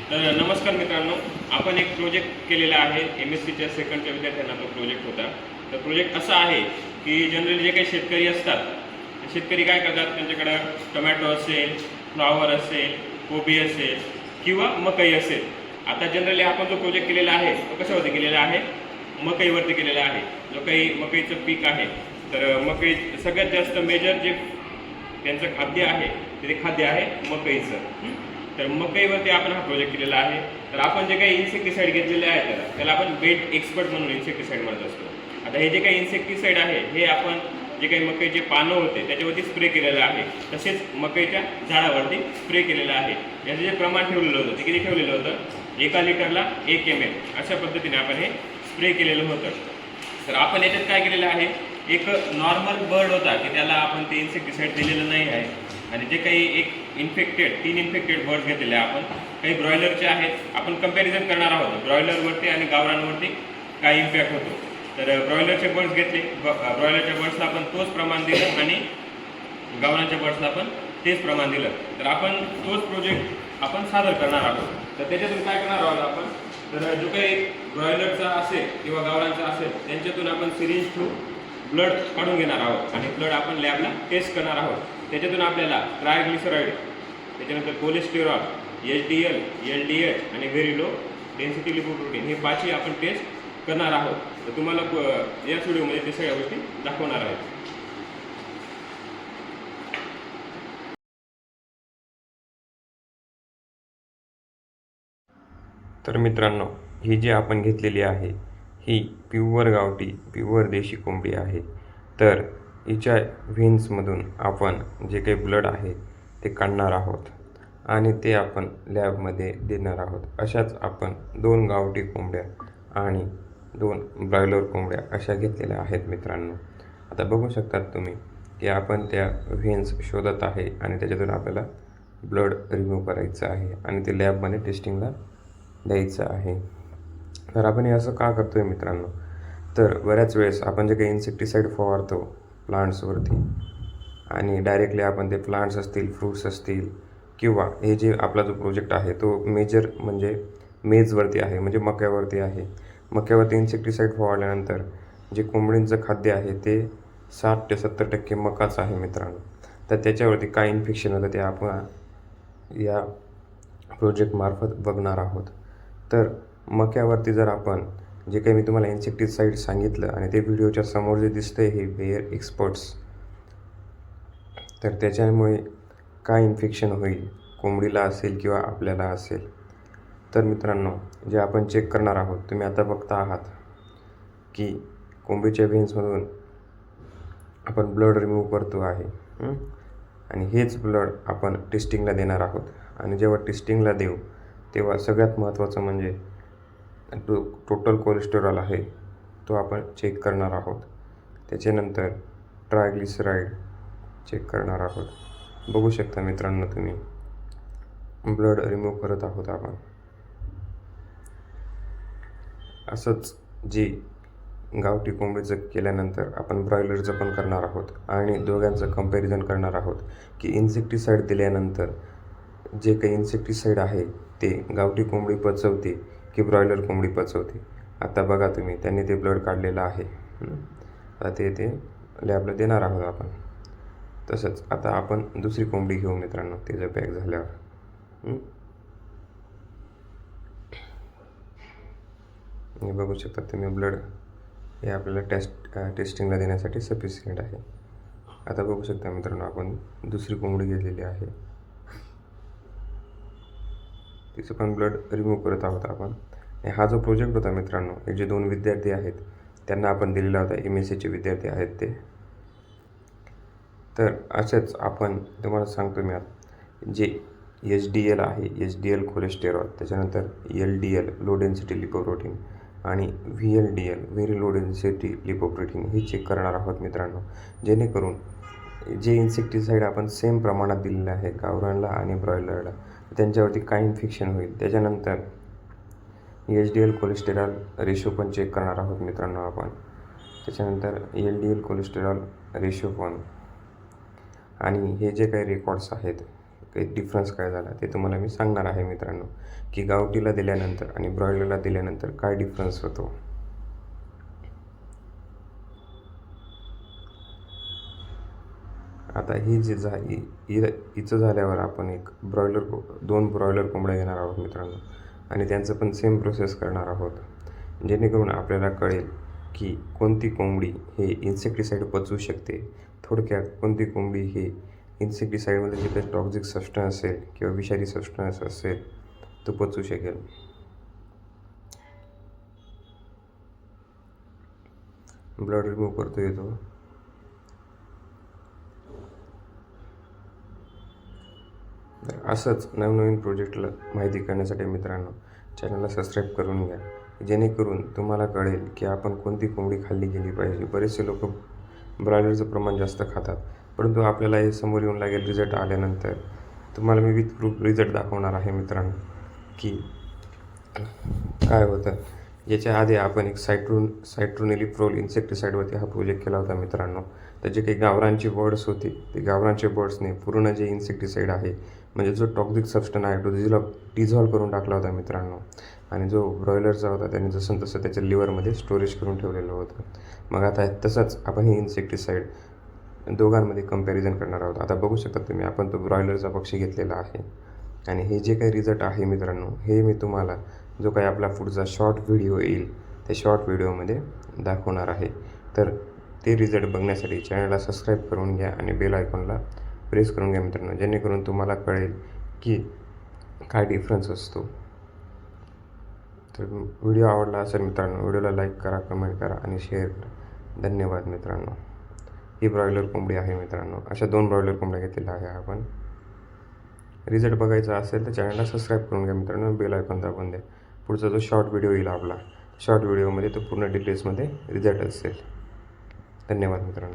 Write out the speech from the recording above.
तर नमस्कार मित्रांनो, आपण एक प्रोजेक्ट केलेला आहे. MSCच्या सेकंडच्या विद्यार्थ्यांना तो प्रोजेक्ट होता. तर प्रोजेक्ट असा आहे की जनरली जे काही शेतकरी असतात, ते शेतकरी काय करतात, त्यांच्याकडं टोमॅटो असेल, फ्लॉवर असेल, कोबी असेल किंवा मकई असेल. आता जनरली आपण जो प्रोजेक्ट केलेला आहे तो कशावरती केलेला आहे, मकईवरती केलेला आहे. जो काही मकईचं पीक आहे, तर मकई सगळ्यात जास्त मेजर जे त्यांचं खाद्य आहे ते खाद्य आहे मकईचं. तर मकईवरती आपण हा प्रोजेक्ट केलेला आहे. तर आपण जे काही इन्सेक्टिसाईड घेतलेले आहे त्याला आपण बेट एक्सपर्ट म्हणून इन्सेक्टिसाईड म्हणत असतो. आता हे जे काही इन्सेक्टिसाईड आहे हे आपण जे काही मकईचे पानं होते त्याच्यावरती स्प्रे केलेलं आहे, तसेच मकईच्या झाडावरती स्प्रे केलेलं आहे. याचं जे प्रमाण ठेवलेलं होतं ते किती ठेवलेलं होतं, 1 लिटरला 1 ml अशा पद्धतीने आपण हे स्प्रे केलेलं होतं. तर आपण याच्यात काय केलेलं आहे, एक नॉर्मल बर्ड होता की त्याला आपण ते इन्सेक्टिसाईड दिलेलं नाही आहे. आणि जे काही एक 3 इन्फेक्टेड बर्ड्स घेतलेले आपण, काही ब्रॉयलरचे आहेत. आपण कंपॅरिझन करणार आहोत ब्रॉयलरवरती आणि गावरांवरती काय इम्पॅक्ट होतो. तर ब्रॉयलरचे बर्ड्स घेतले, ब्रॉयलरच्या बर्ड्सला आपण तोच प्रमाण दिलं आणि गावरांच्या बर्ड्सला आपण तेच प्रमाण दिलं. तर आपण तोच प्रोजेक्ट आपण सादर करणार आहोत. तर त्याच्यातून काय करणार आहोत आपण, तर जो काही ब्रॉयलरचा असेल किंवा गावरांचा असेल त्यांच्यातून आपण सिरिंज थ्रू ब्लड काढून घेणार आहोत आणि ब्लड आपण लॅबला टेस्ट करणार आहोत. त्याच्यातून आपल्याला ट्रायग्लिसराईड, त्याच्यानंतर कोलेस्टेरॉल, HDL, LDH आणि व्हेरी लो डेन्सिटी लिपोप्रोटीन हे 5ही आपण टेस्ट करणार आहोत. तर तुम्हाला या व्हिडिओमध्ये ते सगळ्या गोष्टी दाखवणार आहेत. तर मित्रांनो, ही जी आपण घेतलेली आहे ही प्युअर गावठी प्युअर देशी कोंबडी आहे. तर हिच्या व्हेन्समधून आपण जे काही ब्लड आहे ते काढणार आहोत आणि ते आपण लॅबमध्ये देणार आहोत. अशाच आपण 2 गावठी कोंबड्या आणि 2 ब्रॉयलर कोंबड्या अशा घेतलेल्या आहेत मित्रांनो. आता बघू शकतात तुम्ही की आपण त्या व्हेन्स शोधत आहे आणि त्याच्यातून आपल्याला ब्लड रिमूव्ह करायचं आहे आणि ते लॅबमध्ये टेस्टिंगला द्यायचं आहे. तर आपण हे असं का करतो आहे मित्रांनो, तर बऱ्याच वेळेस आपण जे काही इन्सेक्टिसाईड फवारतो प्लांट्सवरती आणि डायरेक्टली आपण ते प्लांट्स असतील, फ्रूट्स असतील किंवा हे जे आपला जो प्रोजेक्ट आहे तो मेजर म्हणजे मेजवरती आहे, म्हणजे मक्यावरती आहे. मक्यावरती इन्सेक्टिसाईड फवारल्यानंतर जे कोंबडींचं खाद्य आहे ते 60 ते 70% मकाच आहे मित्रांनो. तर त्याच्यावरती काय इन्फेक्शन होतं ते आपण या प्रोजेक्टमार्फत बघणार आहोत. तर मक्यावरती जर आपण जे काही मी तुम्हाला इन्सेक्टिसाईड सांगितलं आणि ते व्हिडिओच्या समोर जे दिसतंय हे बेअर एक्सपर्ट्स, तर त्याच्यामुळे काय इन्फेक्शन होईल, कोंबडीला असेल किंवा आपल्याला असेल. तर मित्रांनो, जे आपण चेक करणार आहोत, तुम्ही आता बघता आहात की कोंबडीच्या व्हेन्समधून आपण ब्लड रिमूव्ह करतो आहे आणि हेच ब्लड आपण टेस्टिंगला देणार आहोत. आणि जेव्हा टेस्टिंगला देऊ तेव्हा सगळ्यात महत्त्वाचं म्हणजे टोटल कोलेस्टेरॉल आहे तो आपण चेक करणार आहोत. त्याच्यानंतर ट्रायग्लिसराईड चेक करणार आहोत. बघू शकता मित्रांनो, तुम्ही ब्लड रिमूव्ह करत आहोत आपण. असंच जे गावठी कोंबडीचं केल्यानंतर आपण ब्रॉयलरचं पण करणार आहोत आणि दोघांचं कंपॅरिझन करणार आहोत की इन्सेक्टिसाईड दिल्यानंतर जे काही इन्सेक्टिसाईड आहे ते गावठी कोंबडी पचवते की ब्रॉयलर कोंबडी पचवते. आता बघा तुम्ही, त्यांनी ते ब्लड काढलेलं आहे. आता ते लॅबला देणार आहोत आपण. तसंच आता आपण दुसरी कोंबडी घेऊ मित्रांनो, ते जर पॅक झाल्यावर. हे बघू शकता तुम्ही, ब्लड हे आपल्याला टेस्टिंगला देण्यासाठी सफिशियंट आहे. आता बघू शकता मित्रांनो, आपण दुसरी कोंबडी घेतलेली आहे, तिचं पण ब्लड रिमूव्ह करत आहोत आपण. हा जो प्रोजेक्ट होता मित्रांनो, हे जे 2 विद्यार्थी आहेत त्यांना आपण दिलेला होता, MSCचे विद्यार्थी आहेत ते. तर असेच आपण तुम्हाला सांगतो मी आता, जे HDL आहे, HDL कोलेस्टेरॉल, त्याच्यानंतर LDL लो डेन्सिटी लिपोप्रोटीन आणि VLDL very low density lipoprotein हे चेक करणार आहोत मित्रांनो. जेणेकरून जे इन्सेक्टिसाईड आपण सेम प्रमाणात दिलेलं आहे गावरानला आणि ब्रॉयलरला, त्यांच्यावरती काय इन्फेक्शन होईल. त्याच्यानंतर HDL कोलेस्टेरॉल रेशो पण चेक करणार आहोत मित्रांनो आपण. त्याच्यानंतर LDL कोलेस्टेरॉल रेशो पण, आणि हे जे काही रेकॉर्ड्स आहेत काही डिफरन्स काय झाला ते तुम्हाला मी सांगणार आहे मित्रांनो, की गावठीला दिल्यानंतर आणि ब्रॉयलरला दिल्यानंतर काय डिफरन्स होतो. आता ही जी हिचं झाल्यावर आपण दोन ब्रॉयलर कोंबड्या घेणार आहोत मित्रांनो, आणि त्यांचं पण सेम प्रोसेस करणार आहोत, जेणेकरून आपल्याला कळेल की कोणती कोंबडी हे इन्सेक्टिसाईड पचवू शकते. थोडक्यात कोणती कोंबडी हे इन्सेक्टिसाईडमध्ये जे काही टॉक्झिक सबस्टन्स असेल किंवा विषारी सबस्टन्स असेल तो पचवू शकेल. ब्लड रिमूव्ह करतो येतो. तर असंच नवनवीन प्रोजेक्टला माहिती करण्यासाठी मित्रांनो चॅनलला सबस्क्राईब करून घ्या, जेणेकरून तुम्हाला कळेल की आपण कोणती कोंबडी खाल्ली गेली पाहिजे. बरेचसे लोक ब्रॉयलरचं प्रमाण जास्त खातात, परंतु आपल्याला हे समोर येऊन लागेल रिझल्ट आल्यानंतर. तुम्हाला मी विथ प्रूफ रिझल्ट दाखवणार आहे मित्रांनो की काय होतं. याच्या आधी आपण एक सायट्रोनिलिप्रोल इन्सेक्टिसाईडवरती हा प्रोजेक्ट केला होता मित्रांनो. तर जे काही गावरांचे बर्ड्स होते ते गावरांचे बर्ड्सने पूर्ण जे इन्सेक्टिसाईड आहे म्हणजे जो टॉक्झिक सबस्टन्स आहे तो डिझॉल्व करून टाकला होता मित्रांनो. आणि जो ब्रॉयलरचा होता त्याने जसं तसं त्याच्या लिव्हरमध्ये स्टोरेज करून ठेवलेलं होतं. मग आता तसंच आपण हे इन्सेक्टिसाईड दोघांमध्ये कंपॅरिझन करणार आहोत. आता बघू शकता तुम्ही, आपण तो ब्रॉयलरचा पक्षी घेतलेला आहे आणि हे जे काही रिझल्ट आहे मित्रांनो हे मी तुम्हाला जो काही आपला पुढचा शॉर्ट व्हिडिओ येईल त्या शॉर्ट व्हिडिओमध्ये दाखवणार आहे. तर ते रिझल्ट बघण्यासाठी चॅनलला सबस्क्राईब करून घ्या आणि बेल आयकॉनला प्रेस करून घ्या मित्रांनो, जेणेकरून तुम्हाला कळेल की काय डिफरन्स असतो. तर व्हिडिओ आवडला असेल मित्रांनो, व्हिडिओला लाईक करा, कमेंट करा आणि शेअर करा. धन्यवाद मित्रांनो. ही ब्रॉयलर कोंबडी आहे मित्रांनो. अशा 2 ब्रॉयलर कोंबड्या घेतलेल्या आहे आपण. रिझल्ट बघायचा असेल तर चॅनलला सबस्क्राईब करून घ्या मित्रांनो, बेल आयकॉन दाबून द्या. पुढचा जो शॉर्ट व्हिडिओ येईल आपला, शॉर्ट व्हिडिओमध्ये तो पूर्ण डिटेल्समध्ये रिझल्ट असेल. धन्यवाद मित्रांनो.